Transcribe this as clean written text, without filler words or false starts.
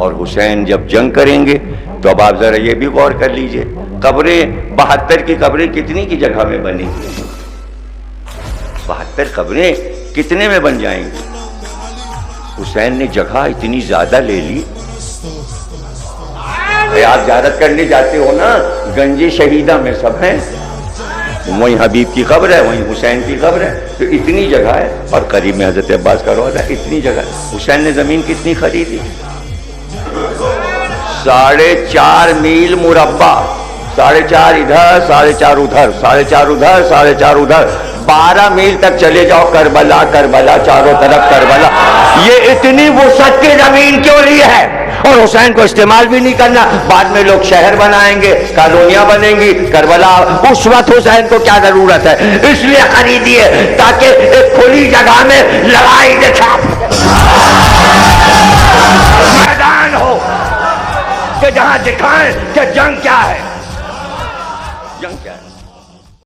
اور حسین جب جنگ کریں گے تو اب آپ ذرا یہ بھی غور کر لیجئے، قبریں 72 کی قبریں کتنی کی جگہ میں بنیں گی؟ 72 قبریں کتنے میں بن جائیں گی؟ حسین نے جگہ اتنی زیادہ لے لی. آپ زیارت کرنے جاتے ہو نا، گنج شہیدہ میں سب ہیں، وہیں حبیب کی قبر ہے، وہیں حسین کی قبر ہے، تو اتنی جگہ ہے. اور قریب میں حضرت عباس کا روضہ ہے، اتنی جگہ. حسین نے زمین کتنی خریدی؟ 4.5 میل مربع، 4.5 ادھر، 4.5 ادھر، 4.5 ادھر، 4.5 ادھر، 12 میل تک چلے جاؤ. کربلا کربلا، چاروں طرف کربلا. یہ اتنی وسعت کی زمین کیوں لی ہے؟ اور حسین کو استعمال بھی نہیں کرنا. بعد میں لوگ شہر بنائیں گے، کالونیاں بنیں گی. کربلا اس وقت حسین کو کیا ضرورت ہے؟ اس لیے خریدی ہے تاکہ ایک کھلی جگہ میں لڑائی دکھا میدان ہو کہ جہاں دکھائیں کہ جنگ کیا ہے، جنگ کیا ہے.